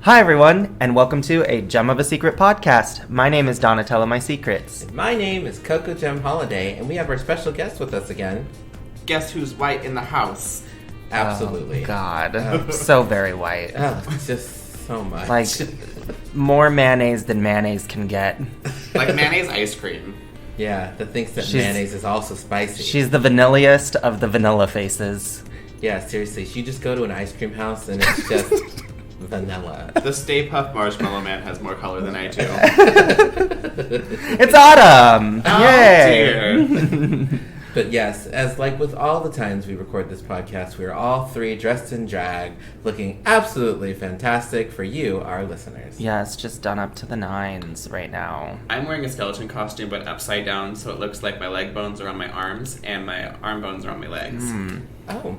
Hi, everyone, and welcome to a Gem of a Secret podcast. My name is Donatello My Secrets. My name is Coco Gem Holiday, and we have our special guest with us again. Guess who's white in the house? Absolutely. Oh, God. So very white. Oh, just so much. Like, more mayonnaise than mayonnaise can get. Like mayonnaise ice cream. Yeah, that thinks that She's- mayonnaise is also spicy. She's the vanilliest of the vanilla faces. Yeah, seriously. You just go to an ice cream house and it's just vanilla. The Stay Puft Marshmallow Man has more color than I do. It's autumn! Oh, Yay! dear. But yes, as like with all the times we record this podcast, we are all three dressed in drag, looking absolutely fantastic for you, our listeners. Yeah, it's just done up to the nines right now. I'm wearing a skeleton costume, but upside down, so it looks like my leg bones are on my arms and my arm bones are on my legs. Oh.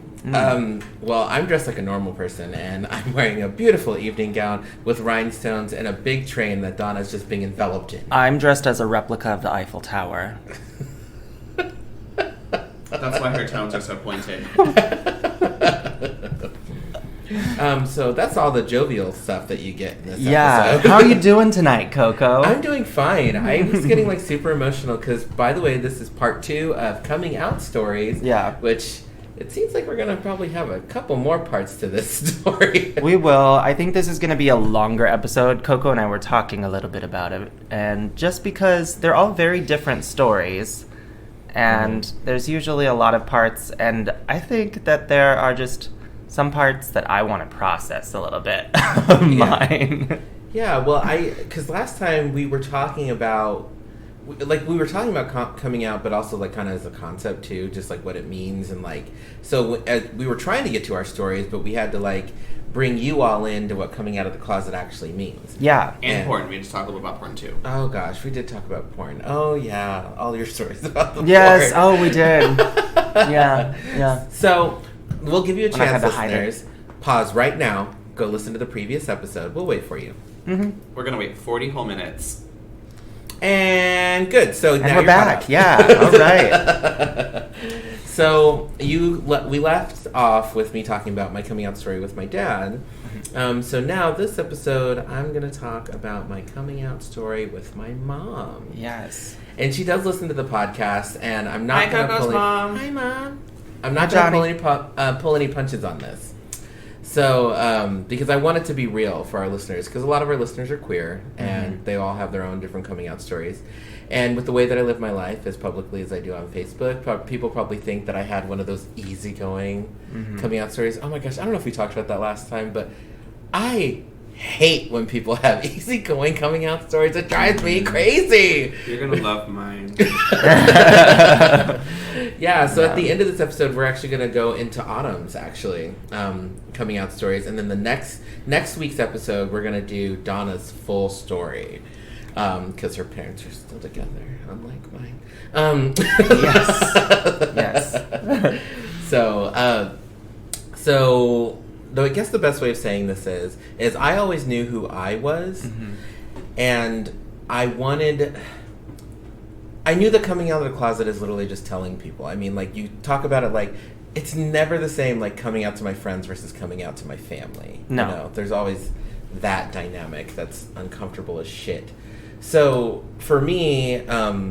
Well, I'm dressed like a normal person, and I'm wearing a beautiful evening gown with rhinestones and a big train that Donna's just being enveloped in. I'm dressed as a replica of the Eiffel Tower. That's why her tones are so pointed. So that's all the jovial stuff that you get in this Yeah, episode. how are you doing tonight, Coco? I'm doing fine. I was getting like super emotional because, by the way, this is part 2 of coming out stories. Yeah. Which it seems like we're gonna probably have a couple more parts to this story. We will. I think this is going to be a longer episode. Coco and I were talking a little bit about it. And just because they're all very different stories, and there's usually a lot of parts, and I think that there are just some parts that I want to process a little bit of mine. Yeah, well, because last time we were talking about, we were talking about coming out, but also like kind of as a concept too, just like what it means, and like, so we were trying to get to our stories, but we had to like bring you all into what coming out of the closet actually means. Yeah. And porn. We just talked a little about porn, too. Oh gosh, we did talk about porn. Oh yeah, all your stories about the Yes. porn. Oh, we did. Yeah. So we'll give you a When I had chance, to hide it. listeners. Pause right now. Go listen to the previous episode. We'll wait for you. Mm-hmm. We're going to wait 40 whole minutes. And good. So And now we're you're back. caught up. Yeah. All right. So we left off with me talking about my coming out story with my dad. So now this episode, I'm going to talk about my coming out story with my mom. Yes. And she does listen to the podcast, and I'm not Hi, going to Coco's pull mom. Hi, Mom. I'm not Hi, going to pull any punches on this. So, because I want it to be real for our listeners, because a lot of our listeners are queer, and they all have their own different coming out stories. And with the way that I live my life as publicly as I do on Facebook, people probably think that I had one of those easygoing coming out stories. Oh my gosh, I don't know if we talked about that last time, but I hate when people have easygoing coming out stories. It drives me crazy. You're going to love mine. Yeah, so at the end of this episode, we're actually going to go into Autumn's, actually, coming out stories. And then the next week's episode, we're going to do Donna's full story. Because her parents are still together, unlike mine. Yes. So, though I guess the best way of saying this is I always knew who I was, and I knew that coming out of the closet is literally just telling people. I mean, like, you talk about it like, it's never the same, like, coming out to my friends versus coming out to my family. No. You know, there's always that dynamic that's uncomfortable as shit. So, for me, I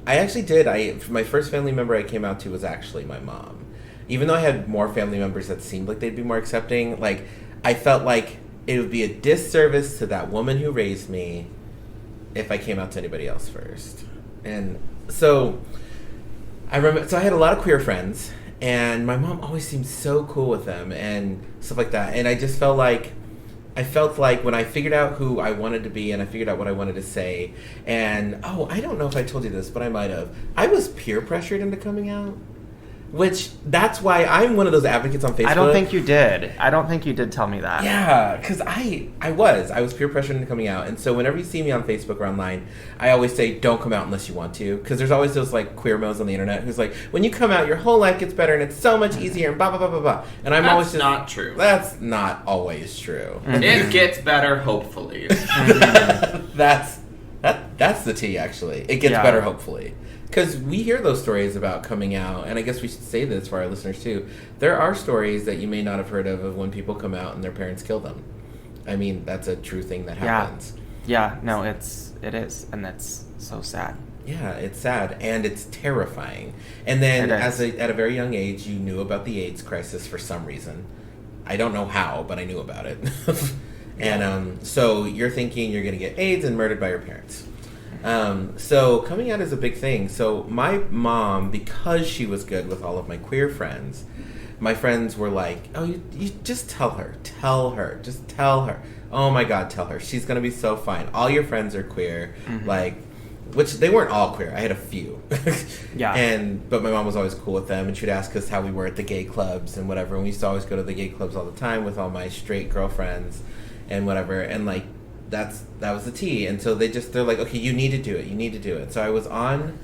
actually did. My first family member I came out to was actually my mom. Even though I had more family members that seemed like they'd be more accepting, like, I felt like it would be a disservice to that woman who raised me if I came out to anybody else first. And so, I had a lot of queer friends, and my mom always seemed so cool with them and stuff like that. And I just felt like when I figured out who I wanted to be and I figured out what I wanted to say, and I don't know if I told you this, but I might have. I was peer pressured into coming out, which that's why I'm one of those advocates on Facebook. I don't think you did. I don't think you did tell me that. Yeah, because I was peer pressured into coming out, and so whenever you see me on Facebook or online, I always say don't come out unless you want to, because there's always those like queer mo's on the internet who's like, when you come out, your whole life gets better and it's so much easier and blah blah blah blah blah. And I'm always just, not true. That's not always true. It gets better, hopefully. That's the tea, actually. It gets Yeah. better, hopefully. Because we hear those stories about coming out, and I guess we should say this for our listeners too. There are stories that you may not have heard of when people come out and their parents kill them. I mean, that's a true thing that happens. Yeah, no, it is, and that's so sad. Yeah, it's sad and it's terrifying. And then It is. at a very young age, you knew about the AIDS crisis for some reason. I don't know how, but I knew about it. And so you're thinking you're going to get AIDS and murdered by your parents. So coming out is a big thing. So my mom, because she was good with all of my queer friends, my friends were like, oh, you just tell her, just tell her. Oh my God, tell her. She's going to be so fine. All your friends are queer. Like, which they weren't all queer. I had a few. Yeah. But my mom was always cool with them, and she'd ask us how we were at the gay clubs and whatever. And we used to always go to the gay clubs all the time with all my straight girlfriends and whatever. And like, that was the tea. And so they're like, okay, you need to do it. So I was on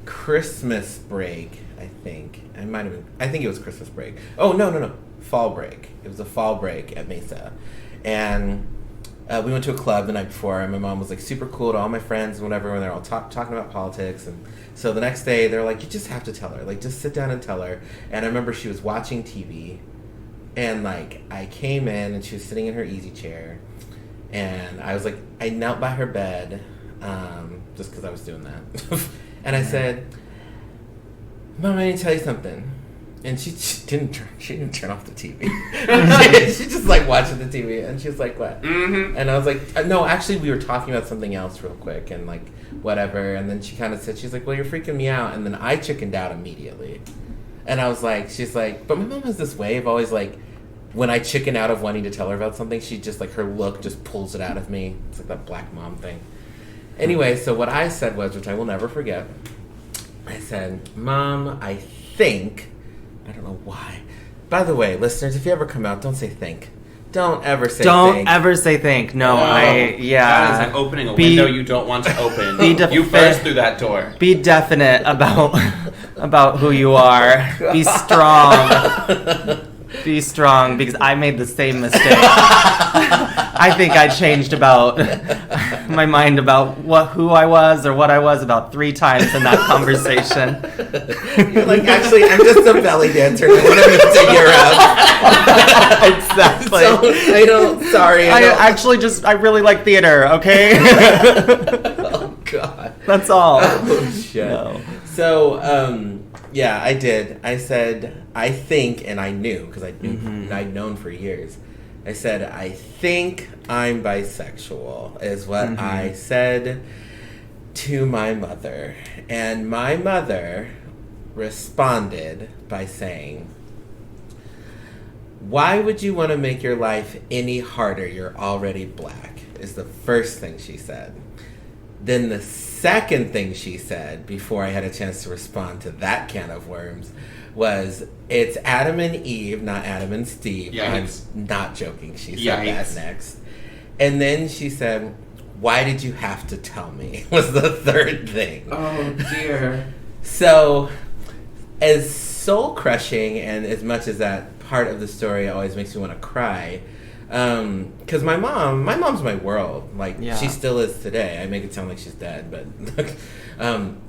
Christmas break, I think. I think it was Christmas break. Oh, no. Fall break. It was a fall break at Mesa. And we went to a club the night before, and my mom was like super cool to all my friends and whatever, and they're all talking about politics. And so the next day, they're like, you just have to tell her. Like, just sit down and tell her. And I remember she was watching TV, and like, I came in, and she was sitting in her easy chair, and I was like, I knelt by her bed, just because I was doing that. And I said, Mom, I need to tell you something. And she didn't turn off the TV. She just like watching the TV, and she was like, what? Mm-hmm. And I was like, no, actually we were talking about something else real quick, and like whatever. And then she kind of said, she's like, well, you're freaking me out. And then I chickened out immediately. And I was like, she's like, but my mom has this way of always like, when I chicken out of wanting to tell her about something, she just like, her look just pulls it out of me. It's like that black mom thing. Anyway, so what I said was, which I will never forget, I said, Mom, I think, I don't know why. By the way, listeners, if you ever come out, don't say think. Don't ever say think. Don't ever say think. No, That is like opening a window you don't want to open. You burst through that door. Be definite about who you are. Be strong. Be strong, because I made the same mistake. I think I changed about my mind about who I was or what I was about 3 times in that conversation. You're like, actually, I'm just a belly dancer. I want to take your up. Exactly. I really like theater, okay? Oh, God. That's all. Oh, shit. No. So, yeah, I did. I said, I think, and I knew, because I knew, I'd known for years. I said, I think I'm bisexual, is what I said to my mother. And my mother responded by saying, why would you want to make your life any harder? You're already black, is the first thing she said. Then the second thing she said, before I had a chance to respond to that can of worms, was, it's Adam and Eve, not Adam and Steve. Yikes. I'm not joking. She said Yikes. that next. And then she said, why did you have to tell me? Was the third thing. Oh, dear. So, as soul-crushing and as much as that part of the story always makes me want to cry, because my mom's my world. Like, she still is today. I make it sound like she's dead, but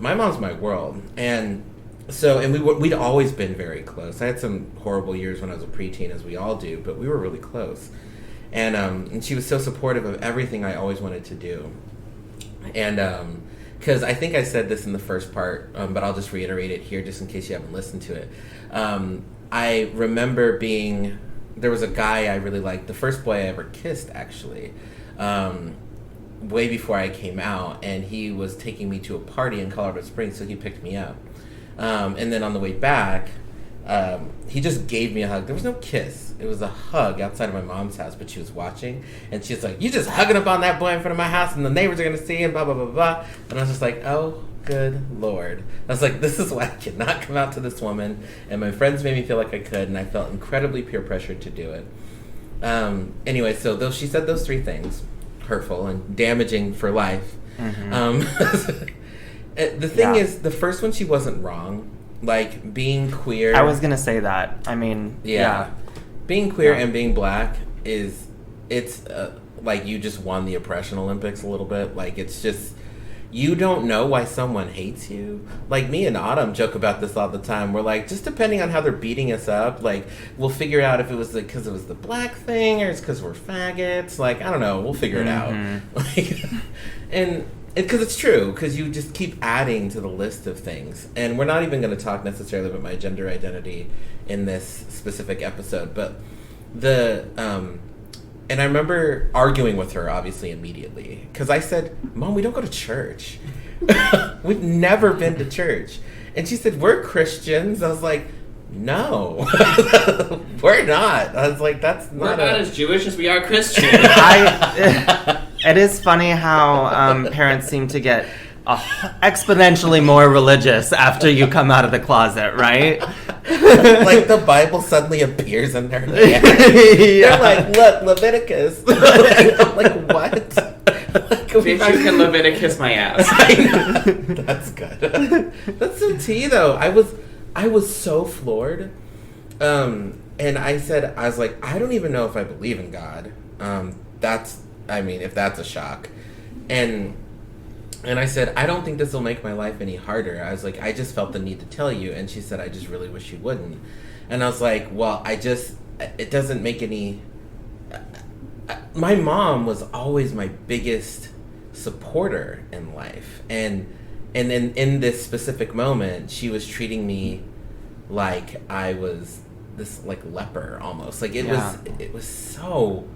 my mom's my world. And so, and we'd always been very close. I had some horrible years when I was a preteen, as we all do, but we were really close. And she was so supportive of everything I always wanted to do. And because I think I said this in the first part, but I'll just reiterate it here just in case you haven't listened to it. I remember there was a guy I really liked, the first boy I ever kissed, actually, way before I came out, and he was taking me to a party in Colorado Springs, so he picked me up. And then on the way back, he just gave me a hug. There was no kiss. It was a hug outside of my mom's house, but she was watching, and she was like, you just hugging up on that boy in front of my house, and the neighbors are going to see him, blah, blah, blah, blah. And I was just like, oh, good Lord. I was like, this is why I cannot come out to this woman, and my friends made me feel like I could, and I felt incredibly peer pressured to do it. Anyway, so she said those 3 things, hurtful and damaging for life. The thing is, the first one, she wasn't wrong. Like, being queer... I was going to say that. I mean, yeah. Being queer and being black it's like you just won the oppression Olympics a little bit. Like, it's just... you don't know why someone hates you. Like, me and Autumn joke about this all the time. We're like, just depending on how they're beating us up, like, we'll figure out if it was because it was the black thing or it's because we're faggots. Like, I don't know. We'll figure it out. Like, and because it's true, because you just keep adding to the list of things. And we're not even going to talk necessarily about my gender identity in this specific episode, but and I remember arguing with her, obviously, immediately. Because I said, Mom, we don't go to church. We've never been to church. And she said, we're Christians. I was like, no. We're not. I was like, that's not We're not as Jewish as we are Christian. It is funny how parents seem to get exponentially more religious after you come out of the closet, right? Like, the Bible suddenly appears in their hand. They're like, look, Leviticus. I'm like, what? Like, Maybe I can Leviticus my ass. That's good. That's some tea, though. I was so floored. And I was like, I don't even know if I believe in God. If that's a shock. And I said, I don't think this will make my life any harder. I was like, I just felt the need to tell you. And she said, I just really wish you wouldn't. And I was like, well, it doesn't make any... My mom was always my biggest supporter in life. And in this specific moment, she was treating me like I was this, like, leper almost. Like, it was so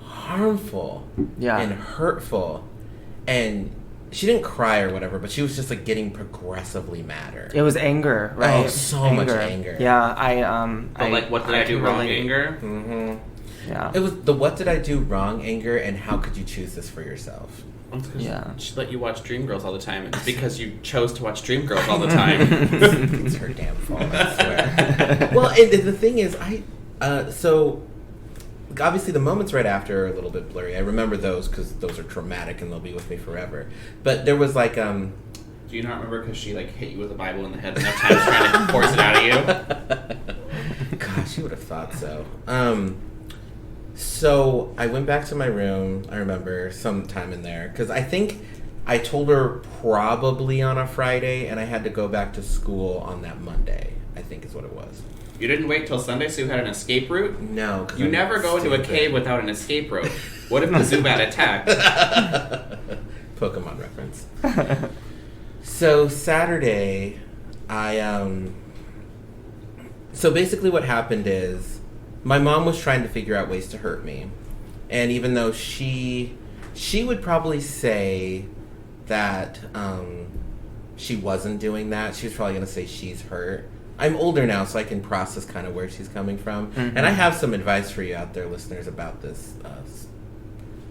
harmful and hurtful. And she didn't cry or whatever, but she was just, like, getting progressively madder. It was anger, right? Oh, so much anger. Yeah, But, like, what did I do wrong anger? Mm-hmm. Yeah. It was the what did I do wrong anger and how could you choose this for yourself? Yeah. She let you watch Dreamgirls all the time. It's because you chose to watch Dreamgirls all the time. It's her damn fault, I swear. Well, and the thing is, so obviously the moments right after are a little bit blurry. I remember those because those are traumatic and they'll be with me forever. But there was like Do you not remember because she like hit you with a Bible in the head enough times trying to force it out of you? Gosh, you would have thought so. So I went back to my room, I remember, sometime in there. Because I think I told her probably on a Friday, and I had to go back to school on that Monday, I think is what it was. You didn't wait till Sunday so you had an escape route? No. You never go into a cave without an escape route. What if the Zubat attacked? Pokemon reference. So Saturday, so basically what happened is, my mom was trying to figure out ways to hurt me. And even though she would probably say that she wasn't doing that, she was probably going to say she's hurt. I'm older now, so I can process kind of where she's coming from. Mm-hmm. And I have some advice for you out there, listeners, about this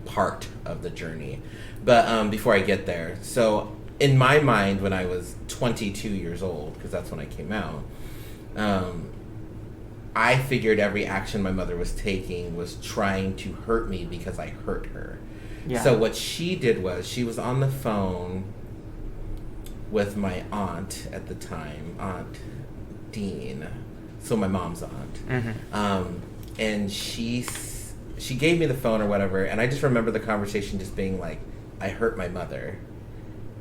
part of the journey. But before I get there, so in my mind, when I was 22 years old, because that's when I came out, I figured every action my mother was taking was trying to hurt me because I hurt her. Yeah. So what she did was she was on the phone with my aunt at the time, Aunt Dean, so my mom's aunt. Mm-hmm. And she gave me the phone or whatever, and I just remember the conversation just being like, I hurt my mother.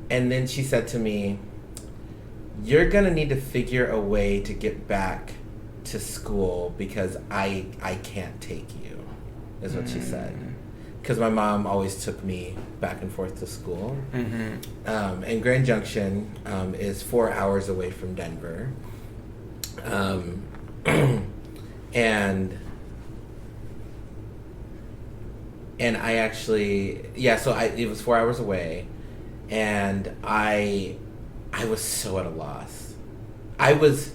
And then she said to me, you're going to need to figure a way to get back to school because I can't take you, is what she said. Because my mom always took me back and forth to school. Mm-hmm. And Grand Junction is 4 hours away from Denver. And I actually, it was 4 hours away, and I was so at a loss. I was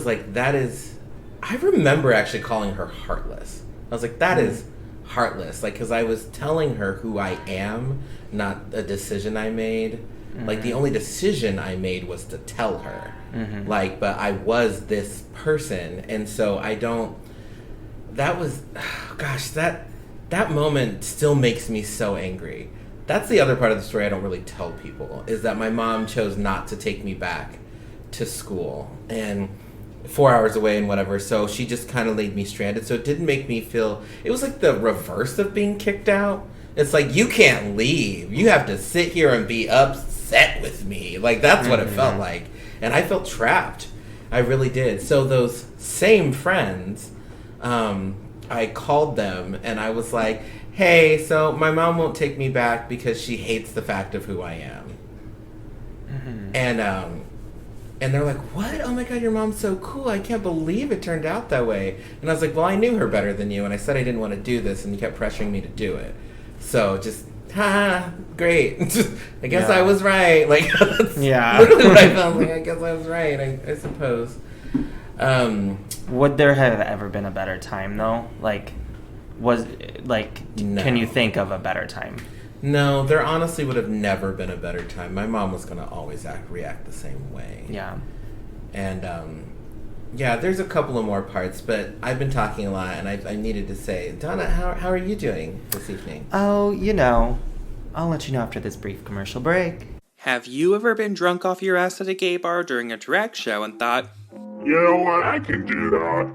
like, that is, I remember actually calling her heartless. I was like, that is heartless. Like, because I was telling her who I am, not a decision I made. Mm-hmm. Like, the only decision I made was to tell her. Mm-hmm. Like, but I was this person. And so that was, gosh, that moment still makes me so angry. That's the other part of the story I don't really tell people, is that my mom chose not to take me back to school. And 4 hours away and whatever, so she just kind of laid me stranded. So it didn't make me feel, it was like the reverse of being kicked out, It's like, you can't leave. You have to sit here and be upset with me. Like, that's what it felt like. And I felt trapped. I really did. So those same friends, I called them and I was like, hey, so my mom won't take me back because she hates the fact of who I am. And they're like, what? Oh my God, your mom's so cool. I can't believe it turned out that way. And I was like, well, I knew her better than you, and I said I didn't want to do this, and you kept pressuring me to do it. So just, great. I guess I was right. Like, that's literally what I felt like. I guess I was right, I suppose. Would there have ever been a better time, though? Like, no. Can you think of a better time? No, there honestly would have never been a better time. My mom was going to always react the same way. Yeah. And, there's a couple of more parts, but I've been talking a lot, and I needed to say, Donna, how are you doing this evening? Oh, I'll let you know after this brief commercial break. Have you ever been drunk off your ass at a gay bar during a drag show and thought, you know what, I can do that.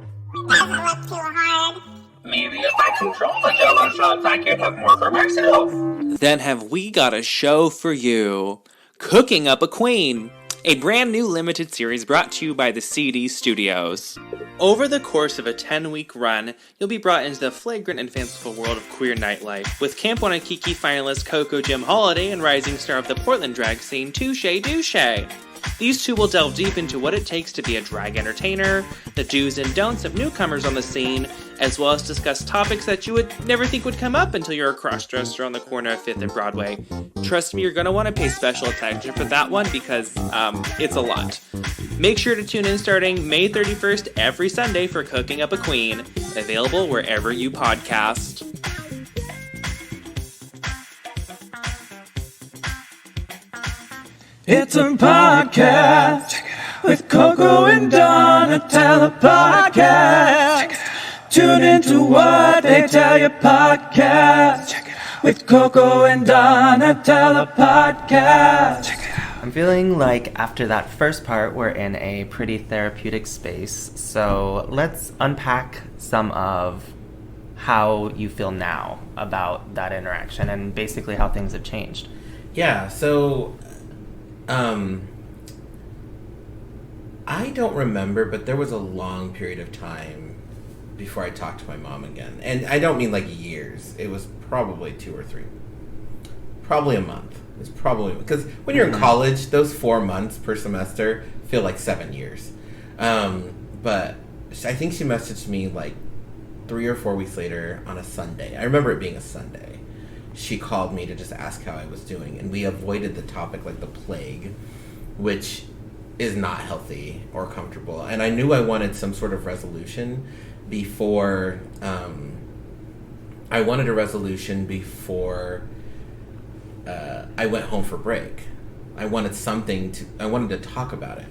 Doesn't look too hard. Maybe if I control the jello shots, I can have more for myself. then have we got a show for you. Cooking Up a Queen, a brand new limited series brought to you by the CD Studios. Over the course of a 10-week run, you'll be brought into the flagrant and fanciful world of queer nightlife, with Camp Wanakiki finalist Coco Jim Holiday and rising star of the Portland drag scene, Touche Douche. These two will delve deep into what it takes to be a drag entertainer, the do's and don'ts of newcomers on the scene, as well as discuss topics that you would never think would come up until you're a cross-dresser on the corner of 5th and Broadway. Trust me, you're going to want to pay special attention for that one because it's a lot. Make sure to tune in starting May 31st every Sunday for Cooking Up a Queen, available wherever you podcast. It's a podcast with Coco and Donatella podcast. Tune into What They Tell You podcast with Coco and Donatella podcast. I'm feeling like after that first part, we're in a pretty therapeutic space. So let's unpack some of how you feel now about that interaction and basically how things have changed. Yeah, so I don't remember, but there was a long period of time before I talked to my mom again. And I don't mean like years. It was probably 2 or 3. Probably a month. It's probably, because when you're in college, those 4 months per semester feel like 7 years. But I think she messaged me like 3 or 4 weeks later on a Sunday. I remember it being a Sunday. She called me to just ask how I was doing, and we avoided the topic like the plague, which is not healthy or comfortable. And I knew I wanted some sort of resolution before I wanted a resolution before I went home for break. I wanted to talk about it.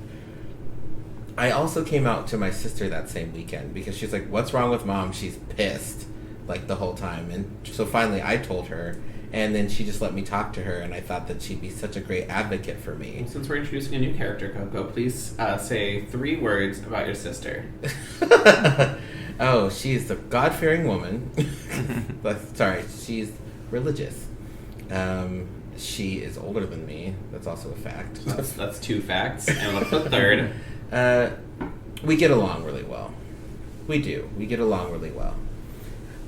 I also came out to my sister that same weekend because she's like, what's wrong with mom? She's pissed like the whole time. And so finally I told her, and then she just let me talk to her, and I thought that she'd be such a great advocate for me. Since we're introducing a new character, Coco, please say 3 words about your sister. Oh, she's the God-fearing woman. Sorry, she's religious. She is older than me. That's also a fact. That's 2 facts. And what's the third? We get along really well. We do. We get along really well.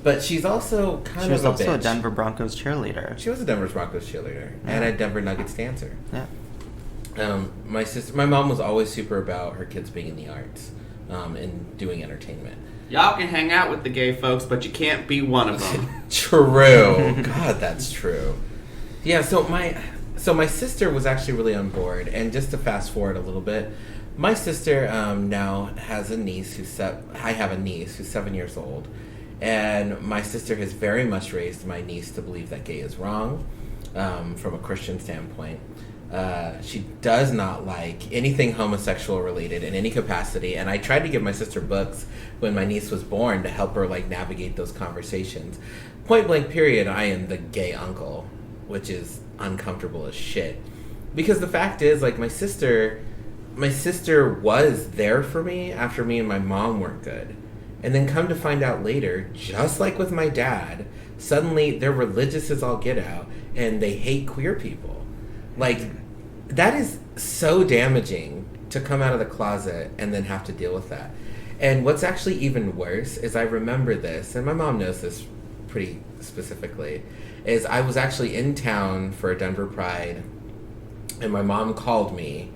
But she's also kind She was of a also bitch. a Denver Broncos cheerleader. She was a Denver Broncos cheerleader and a Denver Nuggets dancer. Yeah. My mom was always super about her kids being in the arts and doing entertainment. Y'all can hang out with the gay folks, but you can't be one of them. True. God, that's true. Yeah, so my sister was actually really on board, and just to fast forward a little bit, my sister now has a niece I have a niece who's 7 years old, and my sister has very much raised my niece to believe that gay is wrong from a Christian standpoint. She does not like anything homosexual related in any capacity, and I tried to give my sister books when my niece was born to help her like navigate those conversations. Point blank period, I am the gay uncle, which is uncomfortable as shit. Because the fact is, like, my sister was there for me after me and my mom weren't good. And then come to find out later, just like with my dad, suddenly they're religious as all get out, and they hate queer people. Like, that is so damaging to come out of the closet and then have to deal with that. And what's actually even worse is I remember this, and my mom knows this pretty specifically, is I was actually in town for a Denver Pride, and my mom called me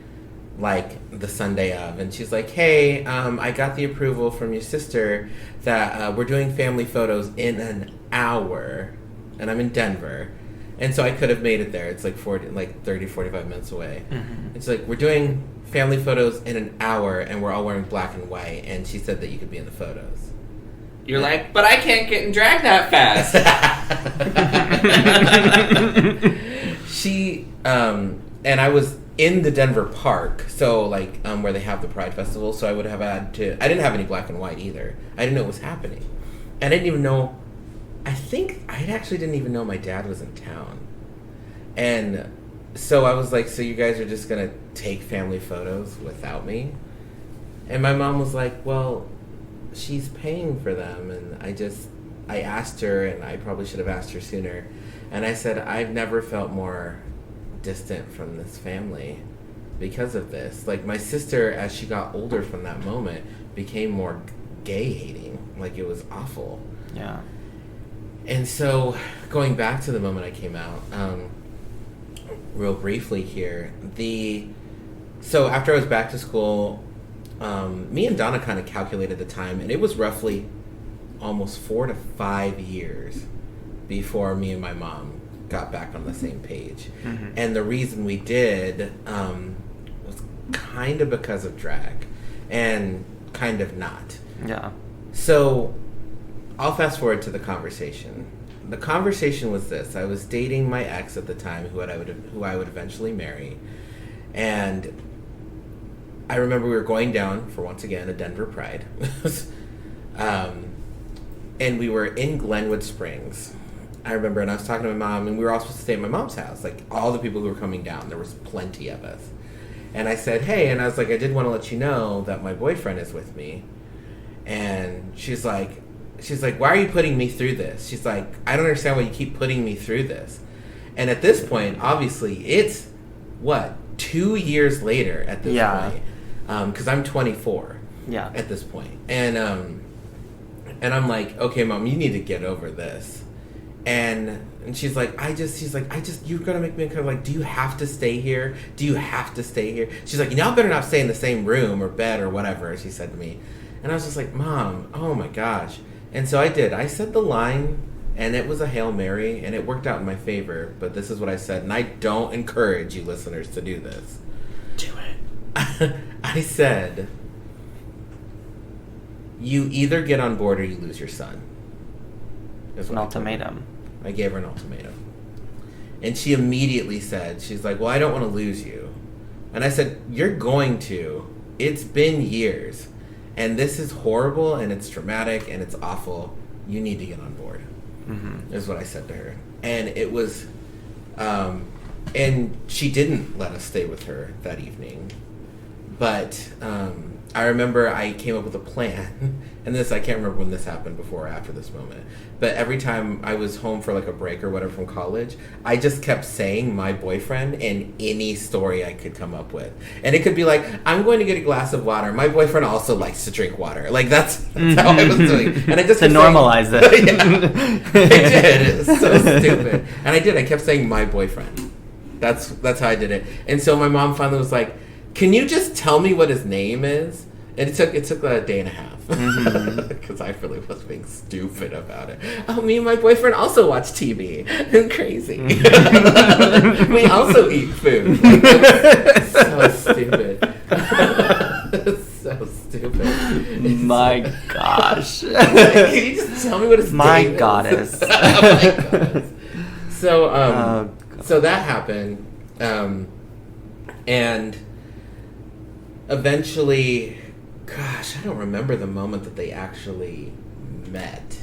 like the Sunday of, and she's like, hey, I got the approval from your sister that we're doing family photos in an hour, and I'm in Denver, and so I could have made it there. It's like 30, 45 minutes away. It's like, we're doing family photos in an hour, and we're all wearing black and white, and she said that you could be in the photos. You're like, but I can't get and drag that fast. She, and I was in the Denver Park, so like where they have the Pride Festival, so I would have had to, I didn't have any black and white either. I didn't know what was happening. I didn't even know, I think I actually didn't even know my dad was in town. And so I was like, so you guys are just gonna take family photos without me? And my mom was like, well, she's paying for them. And I asked her, and I probably should have asked her sooner. And I said, I've never felt more distant from this family because of this. Like, my sister, as she got older from that moment, became more gay hating. Like, it was awful. Yeah. And so, going back to the moment I came out, real briefly here, so after I was back to school, me and Donna kind of calculated the time, and it was roughly almost 4 to 5 years before me and my mom got back on the same page. And the reason we did was kind of because of drag, and kind of not. Yeah. So I'll fast forward to the conversation. The conversation was this: I was dating my ex at the time, who I would eventually marry, and I remember we were going down for, once again, a Denver Pride, and we were in Glenwood Springs. I remember, and I was talking to my mom, and we were all supposed to stay at my mom's house, like all the people who were coming down. There was plenty of us. And I said, hey, and I was like, I did want to let you know that my boyfriend is with me. And she's like, why are you putting me through this? She's like, I don't understand why you keep putting me through this. And at this point, obviously, it's, 2 years later at this point. Because I'm 24 at this point. And I'm like, okay, Mom, you need to get over this. And she's like, you're going to make me kind of like, do you have to stay here? Do you have to stay here? She's like, y'all better not stay in the same room or bed or whatever, she said to me. And I was just like, Mom, oh my gosh. And so I did. I said the line, and it was a Hail Mary, and it worked out in my favor. But this is what I said, and I don't encourage you listeners to do this. Do it. I said, you either get on board or you lose your son. That's An what I told her. ultimatum. I gave her an ultimatum. And she immediately said, she's like, well, I don't want to lose you. And I said, you're going to. It's been years. And this is horrible, and it's traumatic, and it's awful. You need to get on board. Is what I said to her. And it was, and she didn't let us stay with her that evening. But I remember I came up with a plan, and this, I can't remember when this happened, before or after this moment, but every time I was home for like a break or whatever from college, I just kept saying my boyfriend in any story I could come up with. And it could be like, I'm going to get a glass of water. My boyfriend also likes to drink water. Like, that's how I was doing. And I just To kept normalize saying, it. Yeah, I did. It's so stupid. And I did. I kept saying my boyfriend. That's how I did it. And so my mom finally was like, can you just tell me what his name is? And it took a day and a half. Because I really was being stupid about it. Oh, me and my boyfriend also watch TV. I'm crazy. We also eat food. Like, so stupid. So stupid. My gosh. Can you just tell me what his My name goddess. is? Oh my goddess. So, Oh, so that happened. And eventually, gosh, I don't remember the moment that they actually met.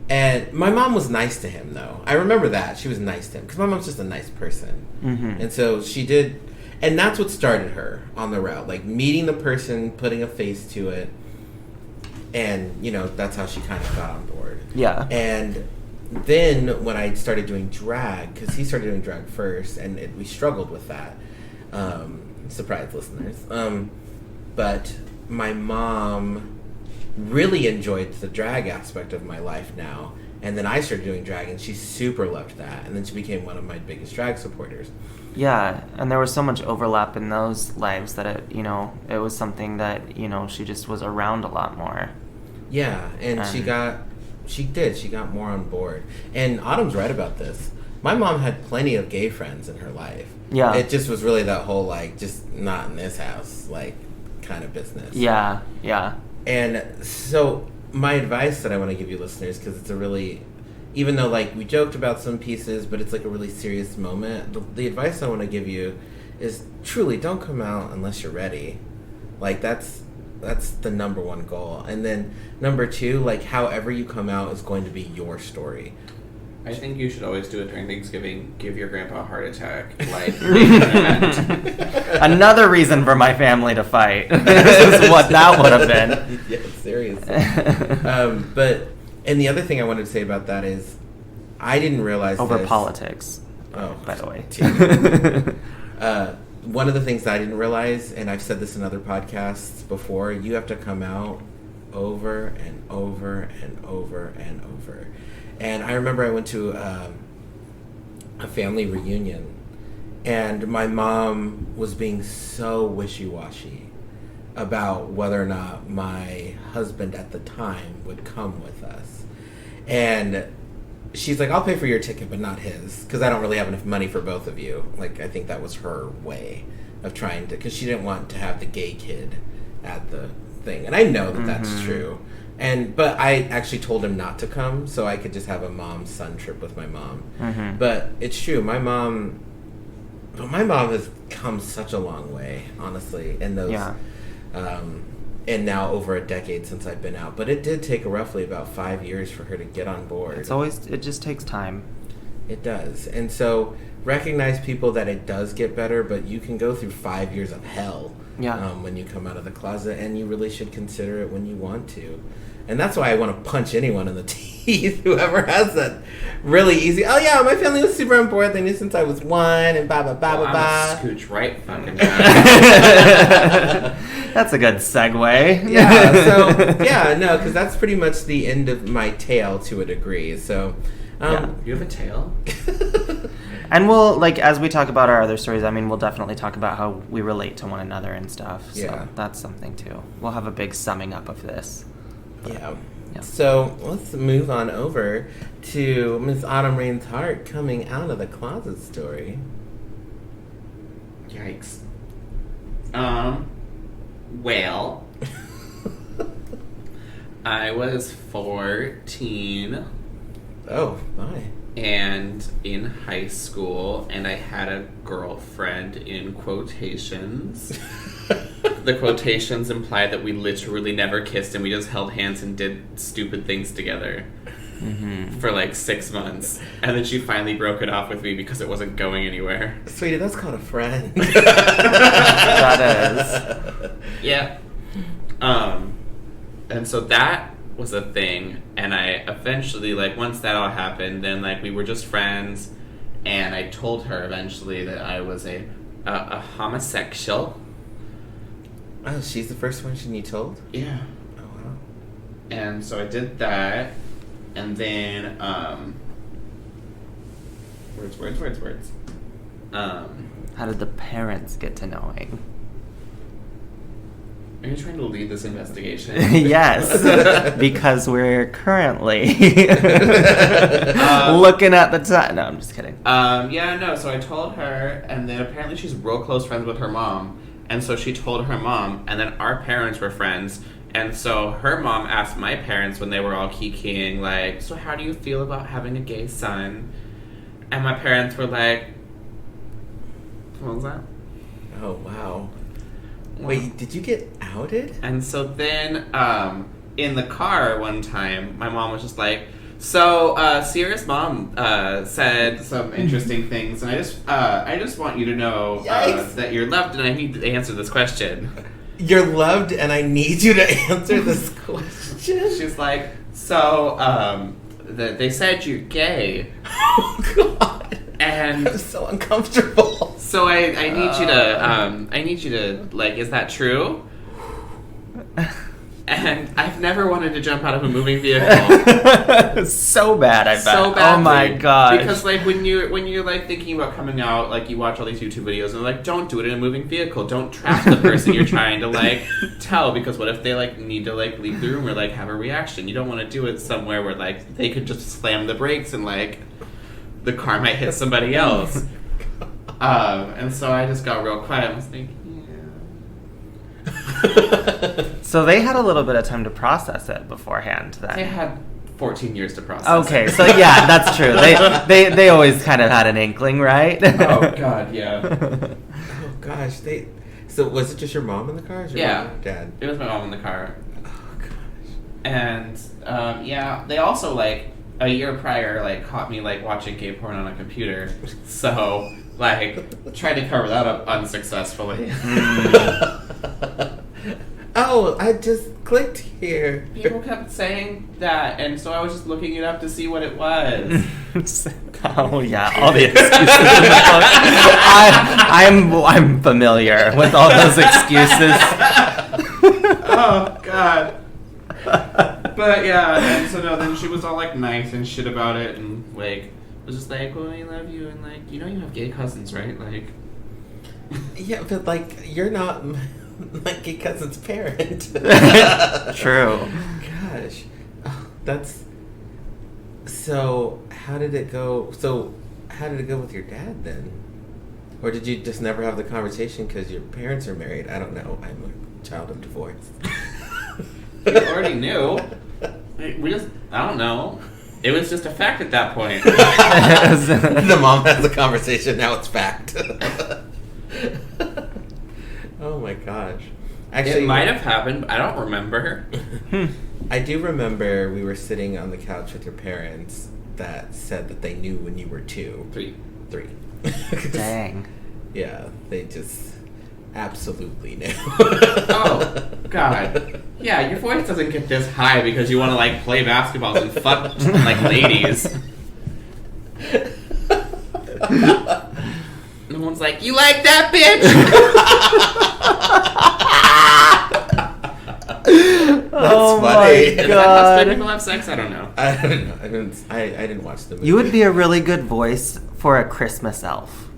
And my mom was nice to him, though. I remember that. She was nice to him. Because my mom's just a nice person. And so she did. And that's what started her on the route. Like, meeting the person, putting a face to it. And, that's how she kind of got on board. Yeah. And, then when I started doing drag, because he started doing drag first, and we struggled with that. Surprise, listeners. But my mom really enjoyed the drag aspect of my life now. And then I started doing drag, and she super loved that. And then she became one of my biggest drag supporters. Yeah, and there was so much overlap in those lives that it was something that, she just was around a lot more. Yeah, and she got more on board. And Autumn's right about this. My mom had plenty of gay friends in her life. Yeah. It just was really that whole, just not in this house, kind of business. Yeah. And so my advice that I want to give you listeners, because it's a really, even though we joked about some pieces, but it's a really serious moment, the advice I want to give you is truly don't come out unless you're ready. That's the number one goal. And then number two, however you come out is going to be your story. I think you should always do it during Thanksgiving. Give your grandpa a heart attack. Make an event. Another reason for my family to fight. This is what that would have been. Yeah, seriously. And the other thing I wanted to say about that is, I didn't realize over this. Politics. Oh, by the way. One of the things that I didn't realize, and I've said this in other podcasts before, you have to come out over and over and over and over. And I remember I went to a family reunion, and my mom was being so wishy-washy about whether or not my husband at the time would come with us. And she's like, I'll pay for your ticket, but not his, because I don't really have enough money for both of you. I think that was her way of trying to, because she didn't want to have the gay kid at the thing. And I know that that's true. But I actually told him not to come, so I could just have a mom-son trip with my mom. Mm-hmm. But it's true, my mom has come such a long way, honestly, in those, and now over a decade since I've been out. But it did take roughly about 5 years for her to get on board. It just takes time. It does. And so recognize, people, that it does get better, but you can go through 5 years of hell when you come out of the closet, and you really should consider it when you want to. And that's why I want to punch anyone in the teeth, whoever has that really easy, oh yeah, my family was super on board, they knew since I was 1, and blah, blah, blah, blah, blah. Scooch right fucking down. That's a good segue. Because that's pretty much the end of my tale to a degree, so... You have a tail? And we'll, as we talk about our other stories, we'll definitely talk about how we relate to one another and stuff. So that's something, too. We'll have a big summing up of this. Yeah. So let's move on over to Miss Autumn Rain's Heart coming out of the closet story. Yikes. Well, I was 14. Oh, my. And in high school, and I had a girlfriend in quotations. The quotations imply that we literally never kissed and we just held hands and did stupid things together for 6 months. And then she finally broke it off with me because it wasn't going anywhere. Sweetie, that's called a friend. That is. Yeah. And so that was a thing, and I eventually, once that all happened, then, we were just friends, and I told her eventually that I was a homosexual. Oh, she's the first one you told? Yeah. Oh, wow. And so I did that, and then, words. How did the parents get to knowing? Are you trying to lead this investigation? Yes, because we're currently looking at the time. No, I'm just kidding. So I told her, and then apparently she's real close friends with her mom, and so she told her mom, and then our parents were friends, and so her mom asked my parents when they were all kikiing, so how do you feel about having a gay son? And my parents were like, what was that? Oh, wow. Wait, did you get outed? And so then, in the car one time, my mom was just like, so, Sierra's mom, said some interesting things, and I just want you to know, that you're loved, and I need to answer this question. You're loved, and I need you to answer this question? She's like, so, that they said you're gay. Oh, God. And I'm so uncomfortable. so I need you to like, is that true? And I've never wanted to jump out of a moving vehicle. So bad, I bet. So badly. Oh my god. Because like when you're like thinking about coming out, like you watch all these YouTube videos and they're like, don't do it in a moving vehicle. Don't trap the person you're trying to like tell, because what if they like need to like leave the room or like have a reaction? You don't want to do it somewhere where like they could just slam the brakes and like the car might hit somebody else. And so I just got real quiet. I was thinking, So they had a little bit of time to process it beforehand then. they had 14 years to process. Okay, so yeah, that's true. They always kind of had an inkling, right? Oh God, yeah. Oh gosh, So was it just your mom in the car? Or your Yeah. mom and dad? It was my mom in the car. Oh gosh. And yeah, they also like a year prior like caught me like watching gay porn on a computer. So like tried to cover that up unsuccessfully. Oh, I just clicked here. People kept saying that, and so I was just looking it up to see what it was. Oh yeah, all the excuses in the book. I'm familiar with all those excuses. Oh God. But yeah, and so no, then she was all like nice and shit about it, and like was just like, "Well, I love you," and like, you know, you have gay cousins, right? Like, Yeah, but like you're not my gay cousin's parent. True. Gosh, oh, that's. So how did it go? So how did it go with your dad then? Or did you just never have the conversation because your parents are married? I don't know. I'm a child of divorce. you already knew. We just, I don't know. It was just a fact at that point. The mom has the conversation. Now it's fact. Oh my gosh. Actually, It might have happened, but I don't remember. I do remember we were sitting on the couch with your parents that said that they knew when you were 2. 3. 3. Dang. Yeah, they just absolutely knew. Oh, God. Yeah, your voice doesn't get this high because you want to, like, play basketballs and fuck, like, ladies. No one's like, you like that, bitch? Oh funny. my Is that how god. straight people have sex? I don't know. I don't know. I didn't watch the movie. You would be a really good voice for a Christmas elf.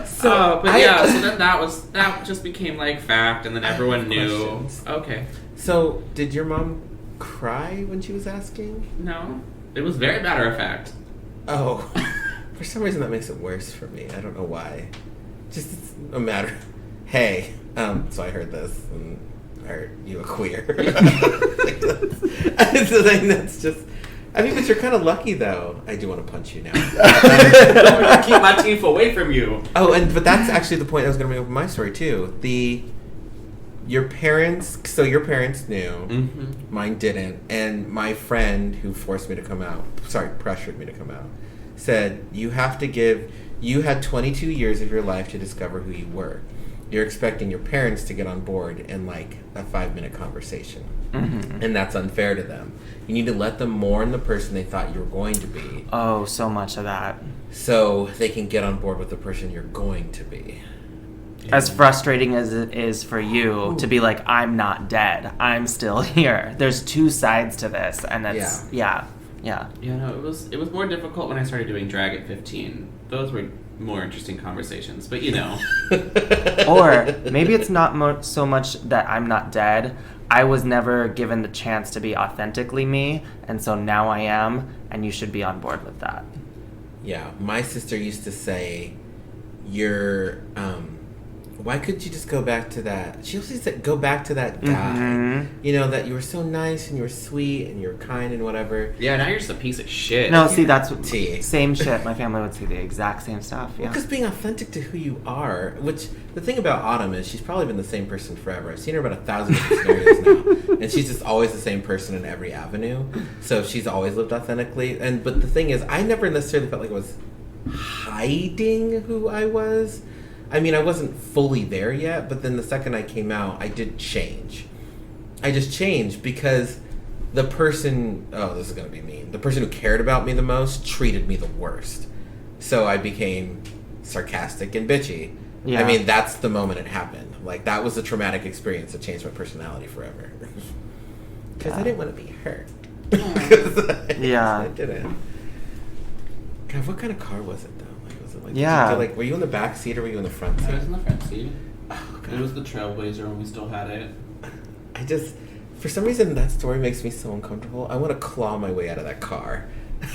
So then that just became like fact, and then everyone knew. questions. Okay, So, did your mom cry when she was asking? no, it was very matter of fact. Oh, for some reason that makes it worse for me. I don't know why. Just it's a matter. Hey, so I heard this, and are you a queer? It's the thing that's just. I mean, but you're kind of lucky though. I do want to punch you now. Keep my teeth away from you. Oh, but that's actually the point I was going to make up with my story too. Your parents. So your parents knew. Mm-hmm. Mine didn't, and my friend who forced me to come out, pressured me to come out, said you have to give. You had 22 years of your life to discover who you were. You're expecting your parents to get on board in like a 5-minute conversation, and that's unfair to them. You need to let them mourn the person they thought you were going to be, Oh, so much of that. so they can get on board with the person you're going to be. As frustrating as it is for you to be like, I'm not dead. I'm still here. There's two sides to this, and that's yeah. Yeah, no, it was more difficult when I started doing drag at 15. Those were more interesting conversations, but you know. Or maybe it's not so much that I'm not dead. I was never given the chance to be authentically me, and so now I am, and you should be on board with that. Yeah, my sister used to say, "You're, why could you just go back to that?" She also said, "Go back to that guy. Mhm. You know that you were so nice and you were sweet and you were kind and whatever." Yeah, now you're just a piece of shit. No, see, that's what, Tea. same shit. My family would say the exact same stuff. Yeah. Because being authentic to who you are, which the thing about Autumn is she's probably been the same person forever. I've seen her about 1,000 different scenarios now, and she's just always the same person in every avenue. So she's always lived authentically. But the thing is, I never necessarily felt like I was hiding who I was. I mean, I wasn't fully there yet, but then the second I came out, I did change. I just changed because the person, oh, this is going to be mean, the person who cared about me the most treated me the worst. So I became sarcastic and bitchy. Yeah. I mean, that's the moment it happened. Like, that was a traumatic experience that changed my personality forever. Because I didn't want to be hurt. Yeah. I didn't. God, what kind of car was it, though? Like, was it like, Yeah. were you in the back seat or were you in the front seat? I was in the front seat. Oh, God. It was the Trailblazer when we still had it. I just, for some reason, that story makes me so uncomfortable. I want to claw my way out of that car. I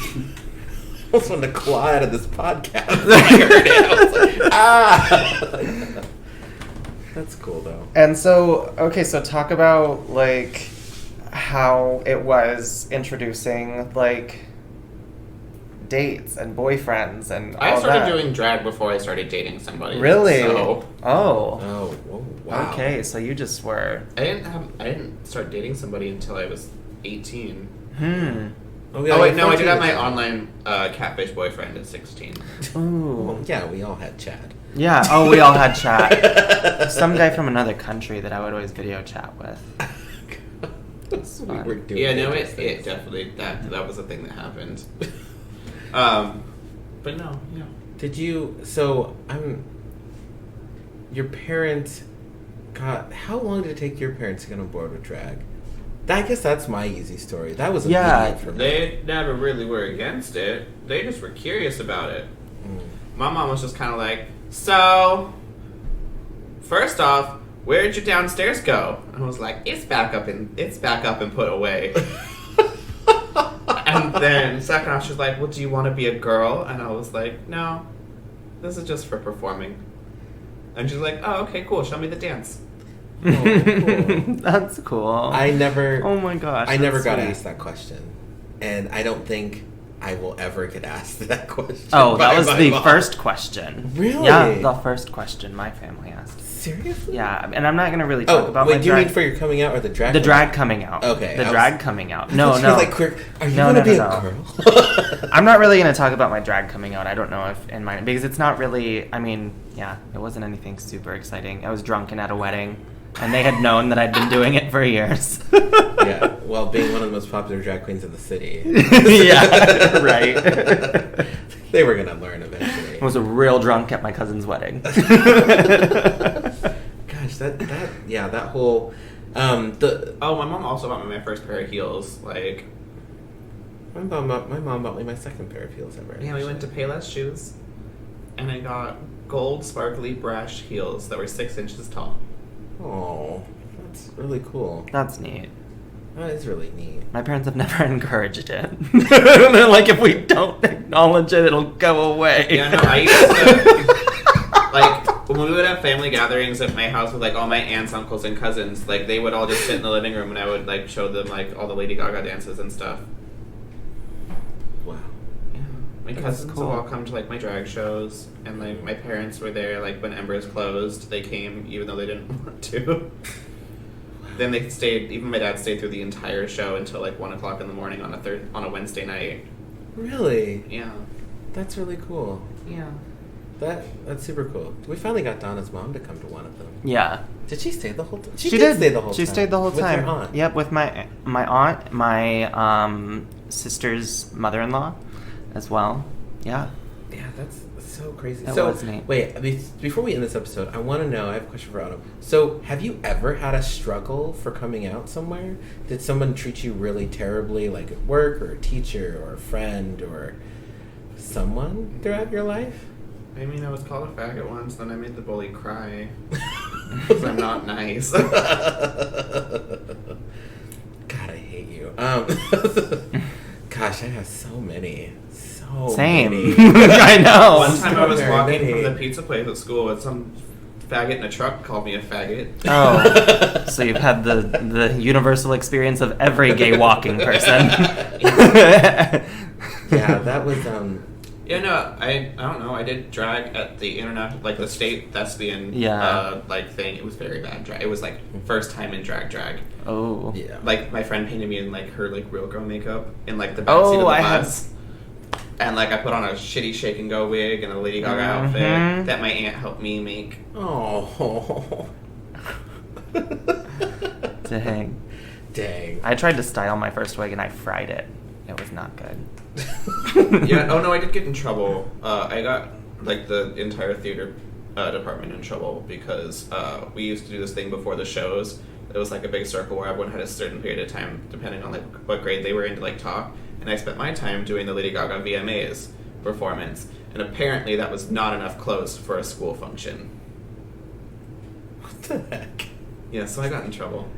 almost wanted to claw out of this podcast. When I heard it. I was like, ah! That's cool, though. And so, okay, so talk about, like, how it was introducing, like, dates and boyfriends and all I started that. doing drag before I started dating somebody. Really? So Oh. Oh, whoa, wow. Okay, so you just were... I didn't start dating somebody until I was 18. Oh, Oh wait, no, I did have my online catfish boyfriend at 16. Ooh. Yeah, we all had Chad. Yeah, oh, we all had chat. Some guy from another country that I would always video chat with. It's We fun. were doing Yeah, no, dangerous it things. definitely that was a thing that happened. But no, yeah. Did you? So your parents got. How long did it take your parents to get on board with drag? I guess that's my easy story. That was Yeah, immediate for me. They never really were against it. They just were curious about it. My mom was just kind of like, so, first off, where'd your downstairs go? And I was like, it's back up and put away. And then second off, she's like, well, do you want to be a girl? And I was like, no, this is just for performing. And she's like, oh, okay, cool. Show me the dance. Oh, cool. That's cool. I never. Oh my gosh. I never that's got sweet. asked that question, and I don't think I will ever get asked that question. Oh, by that was my the mom. first question. Really? Yeah, the first question my family asked. Seriously? Yeah, and I'm not gonna really talk Oh, about wait. my Do you drag. mean for your coming out or the drag? the drag coming out. Okay, The I was- drag coming out. I No, thought you were no. like, quick. Are you No, gonna no, be no, a no. girl? I'm not really gonna talk about my drag coming out. I don't know if in my because it's not really. I mean, yeah, it wasn't anything super exciting. I was drunken at a wedding, and they had known that I'd been doing it for years. Yeah. Well, being one of the most popular drag queens in the city. Yeah, right. They were gonna learn eventually. I was a real drunk at my cousin's wedding. Gosh, that whole the Oh, my mom also bought me my first pair of heels. Like, my mom bought me my second pair of heels ever. yeah, we went to Payless Shoes, and I got gold sparkly brush heels that were 6 inches tall. Oh, that's really cool. That's neat. That is really neat. My parents have never encouraged it. They're like, if we don't acknowledge it, it'll go away. Yeah, no, I used to, like, when we would have family gatherings at my house with, like, all my aunts, uncles, and cousins, like, they would all just sit in the living room and I would, like, show them, like, all the Lady Gaga dances and stuff. Wow. Yeah. My That's cousins cool. would all come to, like, my drag shows, and, like, my parents were there, like, when Embers closed, they came even though they didn't want to. Then they stayed, even my dad stayed through the entire show until, like, 1 o'clock in the morning on a Wednesday night. Really? Yeah. That's really cool. Yeah. That's super cool. We finally got Donna's mom to come to one of them. Yeah. Did she stay the whole time? She did stay the whole She time. stayed the whole With time. your aunt. Yep, with my aunt, my sister's mother-in-law, as well. Yeah. Yeah, that's so crazy. That so, was neat. Wait, before we end this episode, I want to know, I have a question for Autumn. So, have you ever had a struggle for coming out somewhere? Did someone treat you really terribly, like at work, or a teacher, or a friend, or someone throughout your life? I mean, I was called a faggot once, then I made the bully cry. Because I'm not nice. God, I hate you. Gosh, I have so many. So Same. many. I know. One time I was Very walking many. from the pizza place at school and some faggot in a truck called me a faggot. Oh, so you've had the universal experience of every gay walking person. Yeah, that was Yeah, no, I don't know. I did drag at the international, like the state thespian, Yeah. like thing. It was very bad drag. It was like first time in drag. Oh. yeah. Like my friend painted me in like her like real girl makeup in like the backseat Oh, of the I have- bus. And like I put on a shitty shake and go wig and a Lady Gaga Mhm. outfit that my aunt helped me make. Oh. Dang. Dang. I tried to style my first wig and I fried it. It was not good. Yeah. Oh no, I did get in trouble. I got like the entire theater department in trouble because we used to do this thing before the shows. It was like a big circle where everyone had a certain period of time, depending on like what grade they were in, to like talk. And I spent my time doing the Lady Gaga VMAs performance, and apparently that was not enough clothes for a school function. What the heck? Yeah, so I got in trouble.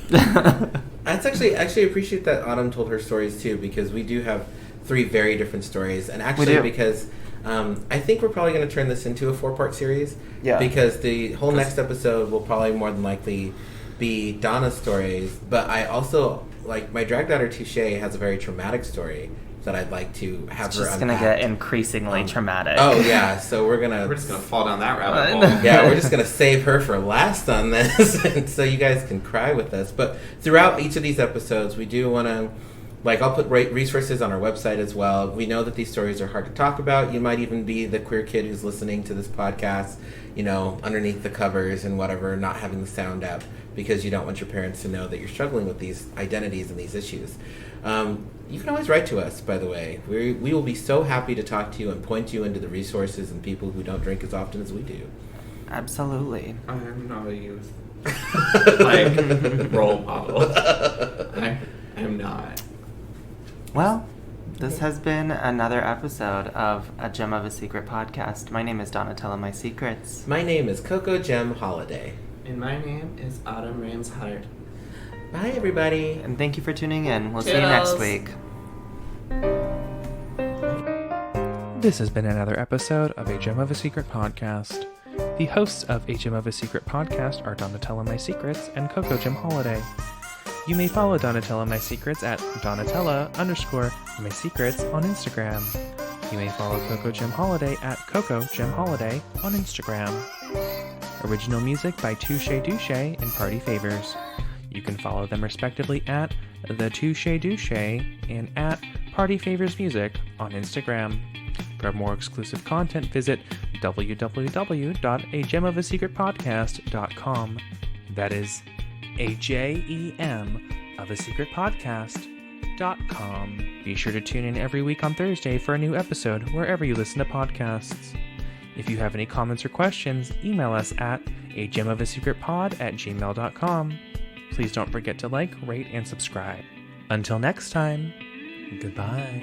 That's actually appreciate that Autumn told her stories too, because we do have 3 very different stories, and actually do. because I think we're probably going to turn this into a 4-part series. Yeah. Because the whole next episode will probably more than likely be Donna's stories, but I also like my drag daughter Touche has a very traumatic story that I'd like to have It's her just gonna unpack. get increasingly traumatic. Oh yeah, so we're Just gonna fall down that rabbit hole. yeah, we're just gonna save her for last on this, and so you guys can cry with us. But throughout each of these episodes, we do want to, like, I'll put resources on our website as well. We know that these stories are hard to talk about. You might even be the queer kid who's listening to this podcast, you know, underneath the covers and whatever, not having the sound up because you don't want your parents to know that you're struggling with these identities and these issues. You can always write to us, by the way. We will be so happy to talk to you and point you into the resources and people who don't drink as often as we do. Absolutely. I'm not a youth like role model. I'm not. Well, this has been another episode of A Gem of a Secret podcast. My name is Donatella My Secrets. My name is Coco Gem Holiday. And my name is Autumn Rains Heart. Bye, everybody. And thank you for tuning in. We'll see you next Toodles. week. This has been another episode of A Gem of a Secret podcast. The hosts of A Gem of a Secret podcast are Donatella My Secrets and Coco Gem Holiday. You may follow Donatella My Secrets at Donatella_My Secrets on Instagram. You may follow Coco Gem Holiday at Coco Gem Holiday on Instagram. Original music by Touche Douche and Party Favors. You can follow them respectively at The Touche Douche and at Party Favors Music on Instagram. For more exclusive content, visit www.agemofasecretpodcast.com. That is AJEM of a secret podcast.com. Be sure to tune in every week on Thursday for a new episode wherever you listen to podcasts. If you have any comments or questions, email us at agemofasecretpod@gmail.com. Please don't forget to like, rate, and subscribe. Until next time, goodbye.